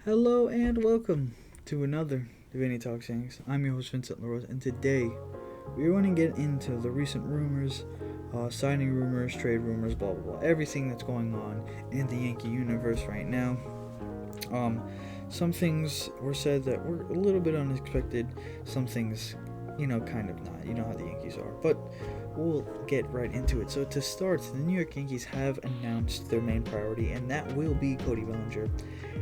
Hello and welcome to another Divinity Talks Yanks. I'm your host Vincent LaRose, and today we're going to get into the recent rumors, signing rumors, trade rumors, blah blah blah, everything that's going on in the Yankee universe right now. Some things were said that were a little bit unexpected. Some things, kind of not. You know how the Yankees are, but we'll get right into it. So to start, the New York Yankees have announced their main priority, and that will be Cody Bellinger,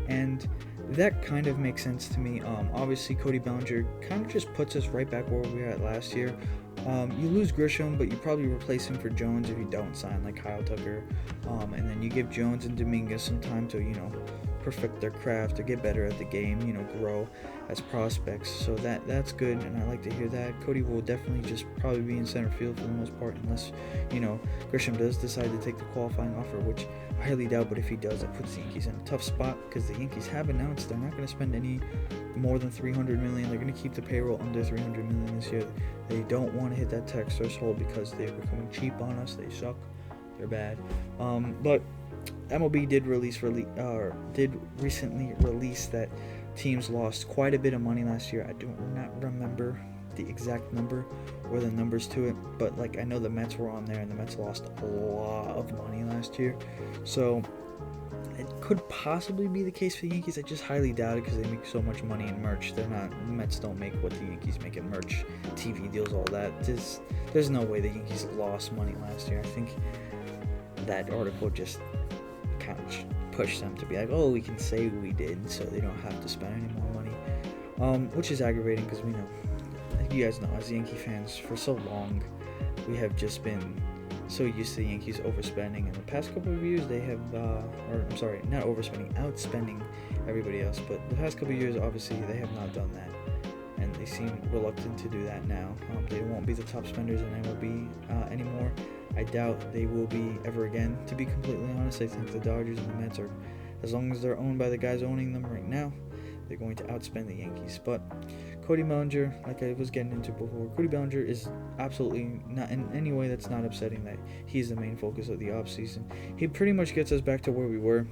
and that kind of makes sense to me. Obviously, Cody Bellinger kind of just puts us right back where we were at last year. You lose Grisham, but you probably replace him for Jones if you don't sign like Kyle Tucker. And then you give Jones and Dominguez some time to, perfect their craft or get better at the game, grow as prospects. So that's good, and I like to hear that. Cody will definitely just probably be in center field for the most part, unless, Grisham does decide to take the qualifying offer, which I highly doubt, but if he does, it puts the Yankees in a tough spot because the Yankees have announced they're not going to spend any more than $300 million. They're going to keep the payroll under $300 million this year. They don't want to hit that tax threshold because they're becoming cheap on us. They suck. They're bad. But MLB did recently release that teams lost quite a bit of money last year. I do not remember the exact number or the numbers to it, but I know the Mets were on there, and the Mets lost a lot of money last year. So it could possibly be the case for the Yankees. I just highly doubt it because they make so much money in merch. The Mets don't make what the Yankees make in merch, TV deals, all that. There's no way the Yankees lost money last year. I think that article just kind of push them to be like, oh, we can say we did, so they don't have to spend any more money, which is aggravating because we know, you guys know, as Yankee fans, for so long we have just been so used to the Yankees overspending. In the past couple of years they have, not overspending, outspending everybody else, but the past couple of years obviously they have not done that, and they seem reluctant to do that now. They won't be the top spenders in MLB anymore. I doubt they will be ever again, to be completely honest. I think the Dodgers and the Mets are, as long as they're owned by the guys owning them right now, they're going to outspend the Yankees. But Cody Bellinger, like I was getting into before, Cody Bellinger is absolutely not in any way that's not upsetting that he's the main focus of the offseason. He pretty much gets us back to where we were.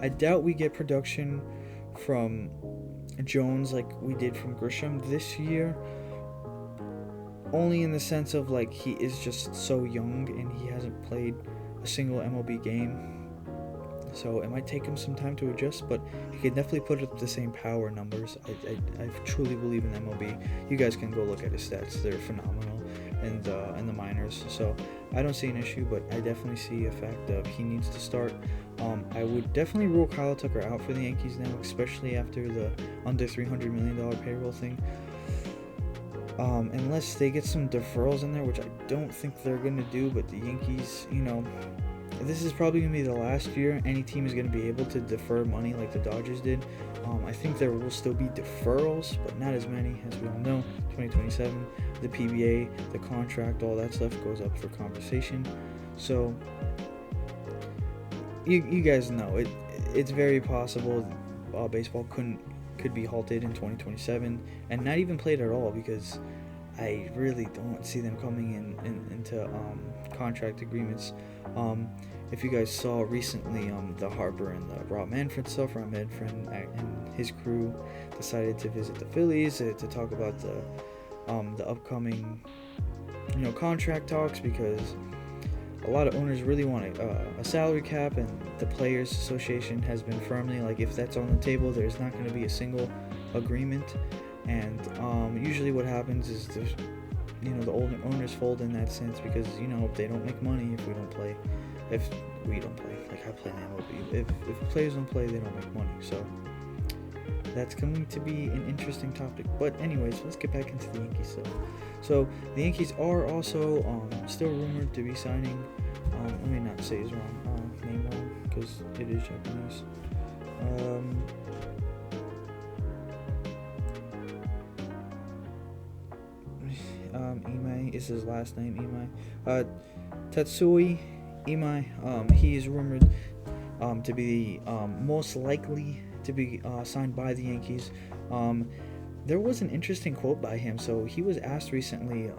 I doubt we get production from Jones like we did from Grisham this year. Only in the sense of he is just so young and he hasn't played a single MLB game, so it might take him some time to adjust, but he can definitely put up the same power numbers. I truly believe in MLB. You guys can go look at his stats; they're phenomenal, and the minors. So I don't see an issue, but I definitely see a fact of he needs to start. I would definitely rule Kyle Tucker out for the Yankees now, especially after the under $300 million payroll thing. Unless they get some deferrals in there, which I don't think they're going to do, but the Yankees, this is probably going to be the last year any team is going to be able to defer money like the Dodgers did. I think there will still be deferrals, but not as many, as we all know. 2027, the PBA, the contract, all that stuff goes up for conversation. So, you guys know, it's very possible baseball could be halted in 2027 and not even played at all, because I really don't see them coming into contract agreements. If you guys saw recently, the Harper and the Rob Manfred stuff, Rob Manfred and his crew decided to visit the Phillies to talk about the upcoming contract talks, because a lot of owners really want a salary cap, and the Players Association has been firmly if that's on the table, there's not going to be a single agreement. And usually what happens is there's the older owners fold in that sense, because they don't make money if we don't play. If we don't play, I play in MLB. If players don't play, they don't make money. So that's going to be an interesting topic. But anyways, let's get back into the Yankees stuff. So the Yankees are also still rumored to be signing. Let me not say his name wrong, because it is Japanese. Imai is his last name. Imai. Tatsui Imai. He is rumored to be most likely to be signed by the Yankees. There was an interesting quote by him. So he was asked recently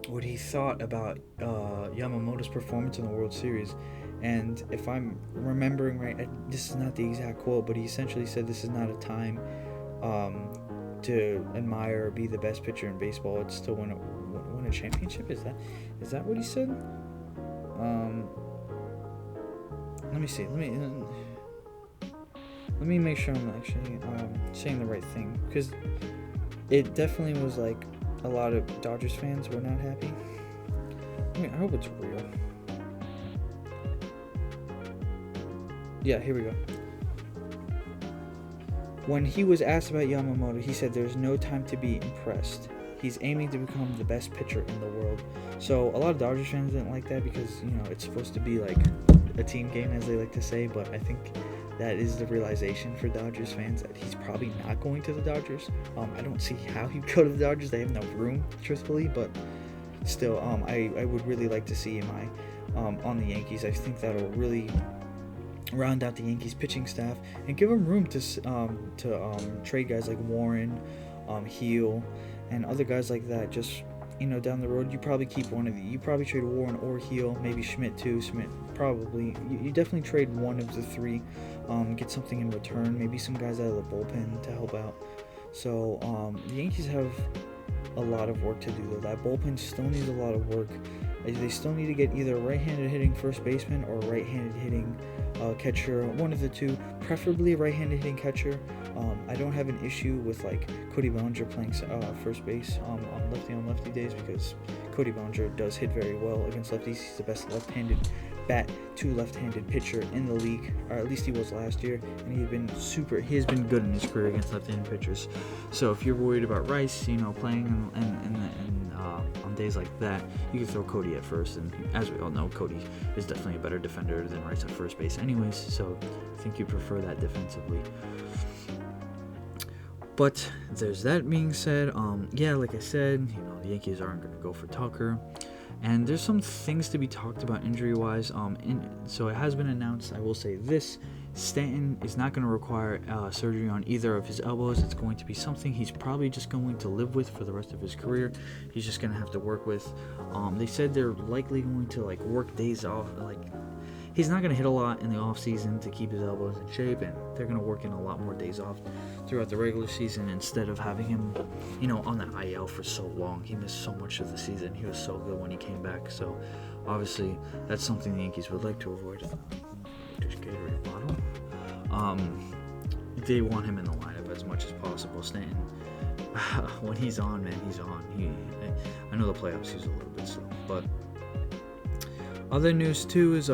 what he thought about Yamamoto's performance in the World Series, And if I'm remembering right, this is not the exact quote, but he essentially said this is not a time to admire or be the best pitcher in baseball. It's to win a championship. Is that what he said? Let me see. Let me make sure I'm actually saying the right thing, because it definitely was like a lot of Dodgers fans were not happy. I hope it's real. Yeah, here we go. When he was asked about Yamamoto, he said there's no time to be impressed. He's aiming to become the best pitcher in the world. So a lot of Dodgers fans didn't like that because, it's supposed to be like a team game, as they like to say, but I think that is the realization for Dodgers fans, that he's probably not going to the Dodgers. I don't see how he'd go to the Dodgers. They have no room, truthfully, but still, I would really like to see him on the Yankees. I think that'll really round out the Yankees pitching staff and give them room to trade guys like Warren, Heel, and other guys like that. Just down the road, you probably keep one of the. You probably trade Warren or Heel, maybe Schmidt too. Schmidt probably. You definitely trade one of the three. Get something in return. Maybe some guys out of the bullpen to help out. So the Yankees have a lot of work to do though. That bullpen still needs a lot of work. They still need to get either a right-handed hitting first baseman or a right-handed hitting catcher, one of the two, preferably a right-handed hitting catcher. I don't have an issue with like Cody Bellinger playing first base on lefty days, because Cody Bellinger does hit very well against lefties. He's the best left-handed bat to left-handed pitcher in the league, or at least he was last year, and he has been good in his career against left-handed pitchers. So if you're worried about Rice, playing on days like that, you can throw Cody at first, and as we all know, Cody is definitely a better defender than Rice at first base anyways, so I think you prefer that defensively. But there's that being said, like I said, the Yankees aren't going to go for Tucker. And there's some things to be talked about injury-wise. So it has been announced, I will say this, Stanton is not going to require surgery on either of his elbows. It's going to be something he's probably just going to live with for the rest of his career. He's just going to have to work with. They said they're likely going to work days off. He's not going to hit a lot in the offseason to keep his elbows in shape, and they're going to work in a lot more days off throughout the regular season instead of having him, on the IL for so long. He missed so much of the season. He was so good when he came back. So, obviously, that's something the Yankees would like to avoid. Just Gatorade bottle. They want him in the lineup as much as possible. Stanton, when he's on, man, he's on. I know the playoffs he's a little bit slow, but other news too is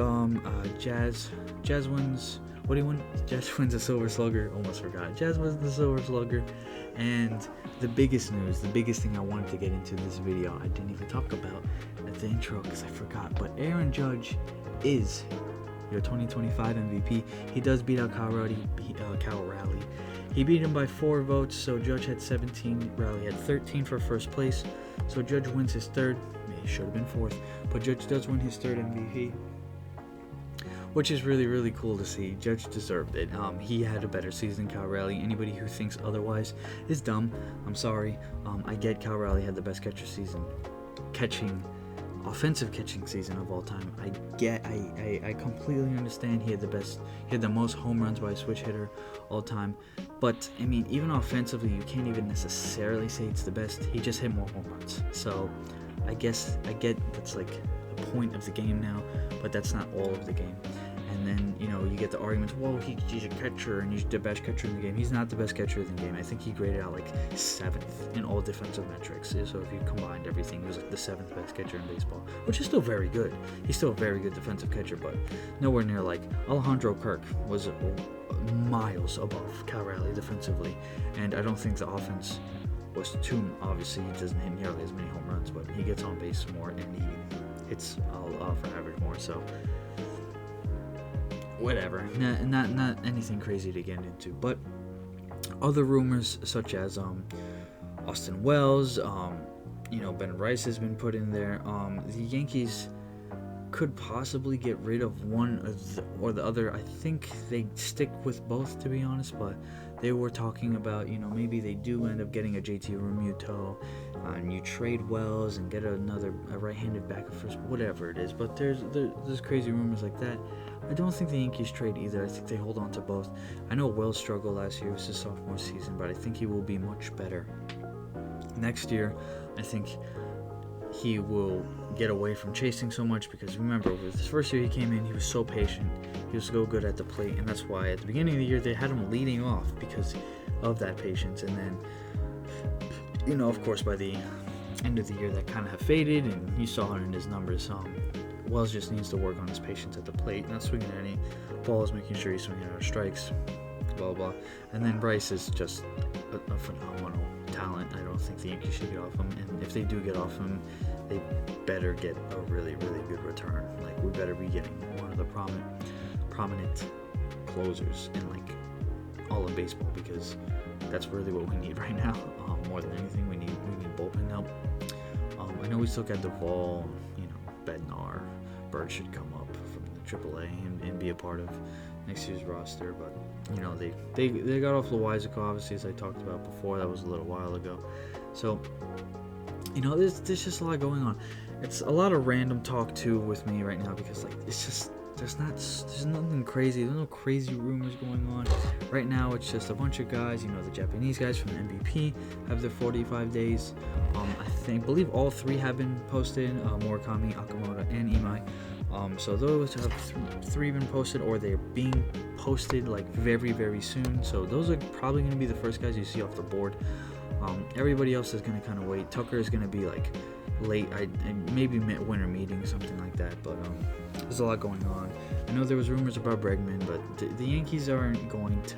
Jazz wins. What do you win? Jazz wins the Silver Slugger. Almost forgot. Jazz wins the Silver Slugger. And the biggest news, the biggest thing I wanted to get into this video, I didn't even talk about at the intro because I forgot. But Aaron Judge is your 2025 MVP. He does beat out Cal Raleigh. He beat him by 4 votes. So Judge had 17. Raleigh had 13 for first place. So Judge wins his third. He should have been 4th. But Judge does win his third MVP, which is really, really cool to see. Judge deserved it. He had a better season than Cal Raleigh. Anybody who thinks otherwise is dumb. I'm sorry. I get Cal Raleigh had the best offensive catching season of all time. I completely understand. He had the most home runs by a switch hitter all time. But even offensively, you can't even necessarily say it's the best. He just hit more home runs. So I guess I get that's the point of the game now, but that's not all of the game. And then, you get the arguments, well, he's a catcher and he's the best catcher in the game. He's not the best catcher in the game. I think he graded out 7th in all defensive metrics. So if you combined everything, he was the 7th best catcher in baseball, which is still very good. He's still a very good defensive catcher, but nowhere near Alejandro Kirk was miles above Cal Raleigh defensively. And I don't think the offense was too, obviously he doesn't hit nearly as many home runs, but he gets on base more and he hits for average more, so whatever, not anything crazy to get into. But other rumors such as Austin Wells, Ben Rice has been put in there. The Yankees could possibly get rid of one or the other. I think they stick with both, to be honest, but they were talking about, maybe they do end up getting a JT Realmuto, and you trade Wells and get a right-handed back at first, whatever it is. But there's crazy rumors like that. I don't think the Yankees trade either. I think they hold on to both. I know Wells struggled last year. It was his sophomore season, but I think he will be much better next year. I think he will get away from chasing so much, because remember, with his first year he came in, he was so patient, he was so good at the plate, and that's why at the beginning of the year they had him leading off because of that patience. And then, of course, by the end of the year that kind of faded, and you saw it in his numbers. Wells just needs to work on his patience at the plate, not swinging at any balls, making sure he's swinging out strikes, blah blah. And then Bryce is just a phenomenal talent. I don't think the Yankees should get off him, and if they do get off him, they better get a really, really good return. Like, we better be getting one of the prominent closers in all of baseball, because that's really what we need right now. More than anything, we need bullpen help. I know we still got Duvall, Bednar, Bird should come up from the AAA and be a part of next year's roster, but they got off Loizaga, obviously, as I talked about before. That was a little while ago. So there's just a lot going on. It's a lot of random talk too with me right now, because it's just there's nothing crazy. There's no crazy rumors going on right now. It's just a bunch of guys. The Japanese guys from the MVP have their 45 days. I believe all three have been posted: Murakami, Akamoto, and Imai. So those have three been posted, or they're being posted very, very soon. So those are probably going to be the first guys you see off the board. Everybody else is going to kind of wait. Tucker is going to be late, maybe winter meeting, something like that. But there's a lot going on. I know there was rumors about Bregman, but the Yankees aren't going to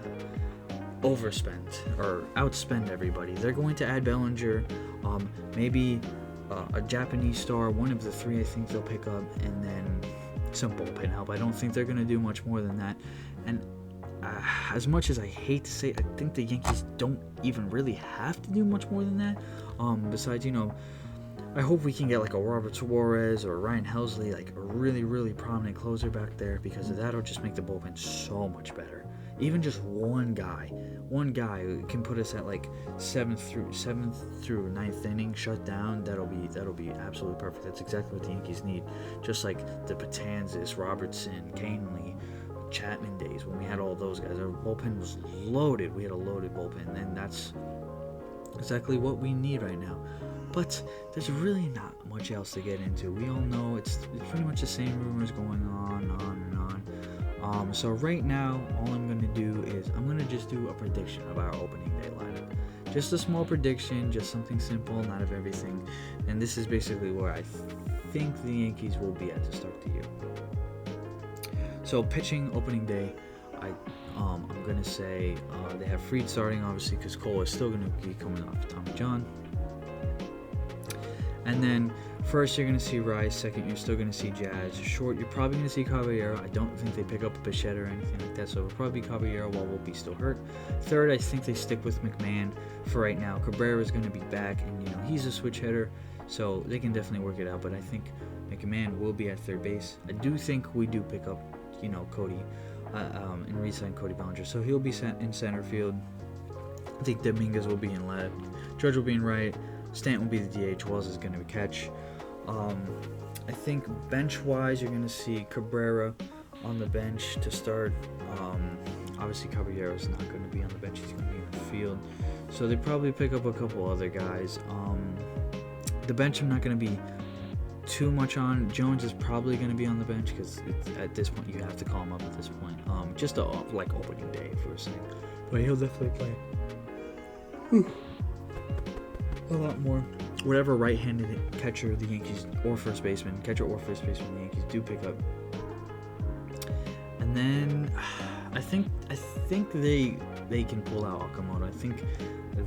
overspend or outspend everybody. They're going to add Bellinger, maybe a Japanese star, one of the three I think they'll pick up, and then some bullpen help. I don't think they're going to do much more than that. And as much as I hate to say it, I think the Yankees don't even really have to do much more than that. Besides, I hope we can get a Robert Suarez or Ryan Helsley, a really, really prominent closer back there, because that'll just make the bullpen so much better. Even just one guy who can put us at 7th through 9th inning shut down. That'll be absolutely perfect. That's exactly what the Yankees need. Just like the Patanzas, Robertson, Canely, Chapman days when we had all those guys. Our bullpen was loaded. We had a loaded bullpen, and that's exactly what we need right now. But there's really not much else to get into. We all know it's pretty much the same rumors going on and on. So right now, all I'm going to do is I'm going to just do a prediction of our opening day lineup. Just a small prediction, just something simple, not of everything. And this is basically where I think the Yankees will be at to start the year. So pitching opening day, I'm going to say they have Fried starting, obviously, because Cole is still going to be coming off Tommy John. And then first, you're going to see Rice. Second, you're still going to see Jazz. Short, you're probably going to see Caballero. I don't think they pick up a Bichette or anything like that, so it'll probably be Caballero while Volpe still hurt. Third, I think they stick with McMahon for right now. Cabrera is going to be back, and he's a switch hitter, so they can definitely work it out. But I think McMahon will be at third base. I do think we do pick up, Cody, and re-sign Cody Bellinger, so he'll be sent in center field. I think Dominguez will be in left. Judge will be in right. Stanton will be the DH. Wells is going to catch. I think bench-wise, you're going to see Cabrera on the bench to start. Obviously, Caballero is not going to be on the bench. He's going to be in the field. So they probably pick up a couple other guys. The bench I'm not going to be too much on. Jones is probably going to be on the bench because at this point, you have to call him up at this point. Just opening day for a second. But he'll definitely play. A lot more. Whatever right-handed catcher the Yankees or first baseman the Yankees do pick up. And then I think they can pull out Okamoto. I think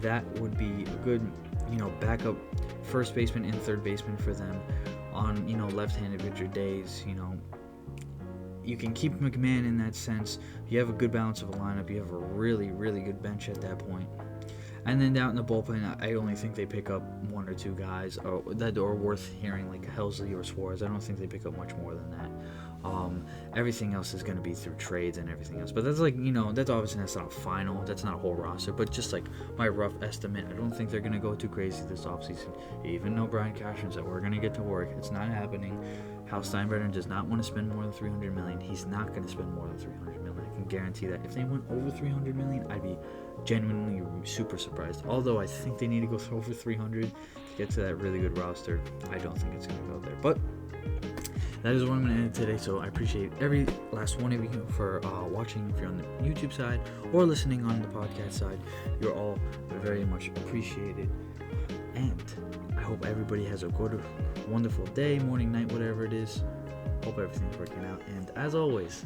that would be a good, backup first baseman and third baseman for them on, left-handed pitcher days. You can keep McMahon in that sense. You have a good balance of a lineup. You have a really, really good bench at that point. And then down in the bullpen, I only think they pick up one or two guys that are worth hearing, like Helsley or Suarez. I don't think they pick up much more than that. Everything else is going to be through trades and everything else. But that's that's obviously that's not a final. That's not a whole roster. But just like my rough estimate, I don't think they're going to go too crazy this offseason. Even though Brian Cashman said we're going to get to work, it's not happening. Hal Steinbrenner does not want to spend more than $300 million. He's not going to spend more than $300 million. I can guarantee that. If they went over $300 million, I'd be genuinely super surprised. Although I think they need to go over 300 to get to that really good roster. I don't think it's going to go there. But that is what I'm going to end today. So I appreciate every last one of you for watching if you're on the YouTube side or listening on the podcast side. You're all very much appreciated. And I hope everybody has a good, wonderful day, morning, night, whatever it is. Hope everything's working out. And as always,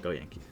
go Yankees.